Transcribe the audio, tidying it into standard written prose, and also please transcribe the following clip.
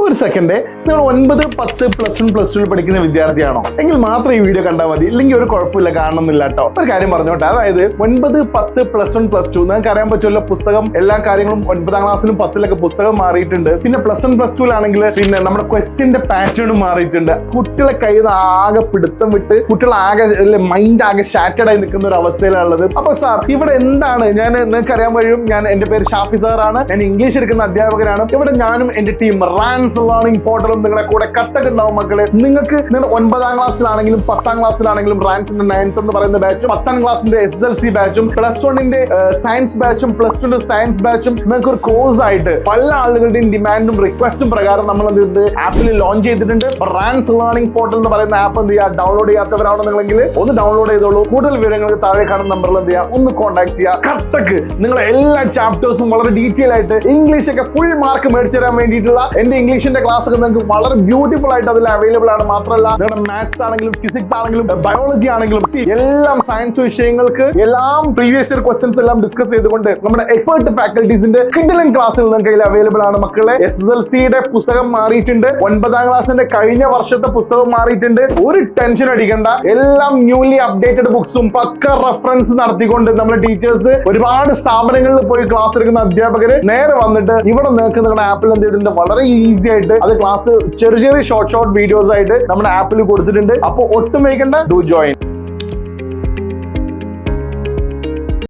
ഒരു സെക്കൻഡ്, നിങ്ങൾ 9, 10, +1, +2 പഠിക്കുന്ന വിദ്യാർത്ഥിയാണോ എങ്കിൽ മാത്രം ഈ വീഡിയോ കണ്ടാൽ മതി, ഇല്ലെങ്കിൽ ഒരു കുഴപ്പമില്ല, കാണണമെന്നില്ല കേട്ടോ. ഒരു കാര്യം പറഞ്ഞോട്ടെ, അതായത് 9, 10, +1, +2 നിങ്ങൾക്ക് അറിയാൻ പറ്റുമല്ലോ, പുസ്തകം എല്ലാ കാര്യങ്ങളും 9ാം ക്ലാസ്സിലും 10ലൊക്കെ പുസ്തകം മാറിയിട്ടുണ്ട്. പിന്നെ +1, +2ലാണെങ്കിൽ പിന്നെ നമ്മുടെ ക്വസ്റ്റ്യന്റെ പാറ്റേണും മാറിയിട്ടുണ്ട്. കുട്ടികളെ കയ്യിൽ നിന്ന് ആകെ പിടുത്തം വിട്ട് കുട്ടികൾ ആകെ മൈൻഡ് ആകെ ഷാറ്റഡ് ആയി നിൽക്കുന്ന ഒരു അവസ്ഥയിലുള്ളത്. അപ്പൊ സാർ ഇവിടെ എന്താണ്, ഞാൻ നിങ്ങൾക്ക് അറിയാൻ കഴിയും, എന്റെ പേര് ഷാഫി സാറാണ്, ഞാൻ ഇംഗ്ലീഷ് എടുക്കുന്ന അധ്യാപകനാണ്. ഇവിടെ ഞാനും എന്റെ ടീം റാൻസ് ലേണിംഗ് പോർട്ടലും നിങ്ങളെ കൂടെ കട്ടൊക്കെ ഉണ്ടാവും മക്കളെ. നിങ്ങൾക്ക് നിങ്ങൾ 9ാം ക്ലാസ്സിലാണെങ്കിലും 10ാം ക്ലാസ്സിലാണെങ്കിലും റാൻസിന്റെ 9th എന്ന് പറയുന്ന ബാച്ചും 10ാം ക്ലാസ്സിന്റെ SSLC ബാച്ചും +1ന്റെ സയൻസ് ബാച്ചും +2ന്റെ സയൻസ് ബാച്ചും നിങ്ങൾക്ക് ഒരു കോഴ്സ് ആയിട്ട് പല ആളുകളുടെയും ഡിമാൻഡും റിക്വസ്റ്റും പ്രകാരം നമ്മൾ എന്ത് ആപ്പിൽ ലോഞ്ച് ചെയ്തിട്ടുണ്ട്. റാൻസ് ലേണിംഗ് പോർട്ടൽ എന്ന് പറയുന്ന ആപ്പ് എന്ത് ചെയ്യുക, ഡൗൺലോഡ് ചെയ്യാത്തവരാണെന്നുണ്ടെങ്കിൽ ഒന്ന് ഡൗൺലോഡ് ചെയ്തോളൂ. കൂടുതൽ വിവരങ്ങൾക്ക് താഴെ കാണുന്ന നമ്പറിൽ എന്ത് ചെയ്യുക, ഒന്ന് കോൺടാക്ട് ചെയ്യുക. കട്ടക്ക് നിങ്ങളെ എല്ലാ ചാപ്റ്റേഴ്സും വളരെ ഡീറ്റെയിൽ ആയിട്ട് ഇംഗ്ലീഷ് ഒക്കെ ഫുൾ മാർക്ക് മേടിച്ചു തരാൻ വേണ്ടിയിട്ടുള്ള എന്റെ ഇംഗ്ലീഷിന്റെ ക്ലാസ് ഒക്കെ നിങ്ങൾക്ക് വളരെ ബ്യൂട്ടിഫുൾ ആയിട്ട് അതിൽ അവൈലബിൾ ആണ്. മാത്രമല്ല നിങ്ങളുടെ മാത്സ് ആണെങ്കിലും ഫിസിക്സ് ആണെങ്കിലും ബയോളജി ആണെങ്കിലും എല്ലാം സയൻസ് വിഷയങ്ങൾക്ക് എല്ലാം പ്രീവിയസ് ഇയർ ക്വസ്റ്റ്യൻസ് എല്ലാം ഡിസ്കസ് ചെയ്തുകൊണ്ട് നമ്മുടെ എക്സ്പെർട്ട് ഫാക്കൽറ്റീസിന്റെ കിഡിലൻ ക്ലാസ്സുകൾ നിങ്ങൾക്ക് അവൈലബിൾ ആണ് മക്കളെ. SSLCയുടെ പുസ്തകം മാറിയിട്ടുണ്ട്, 9ാം ക്ലാസ്സിന്റെ കഴിഞ്ഞ വർഷത്തെ പുസ്തകം മാറിയിട്ടുണ്ട്. ഒരു ടെൻഷൻ അടിക്കണ്ട, എല്ലാം ന്യൂലി അപ്ഡേറ്റഡ് ബുക്സും പക്ക റെഫറൻസ് നടത്തിക്കൊണ്ട് നമ്മുടെ ടീച്ചേഴ്സ് ഒരുപാട് സ്ഥാപനങ്ങളിൽ പോയി ക്ലാസ് എടുക്കുന്ന അധ്യാപകര് നേരെ വന്നിട്ട് ഇവിടെ നിങ്ങൾക്ക് നിങ്ങളുടെ ആപ്പിൽ എന്ത് ചെയ്തിട്ടുണ്ട്, വളരെ ഈസി ആയിട്ട് അത് ക്ലാസ് ചെറിയ ഷോർട്ട് വീഡിയോസ് ആയിട്ട് നമ്മുടെ ആപ്പിൽ കൊടുത്തിട്ടുണ്ട്. അപ്പോൾ ഒട്ടും വൈകണ്ട, ഡു ജോയിൻ.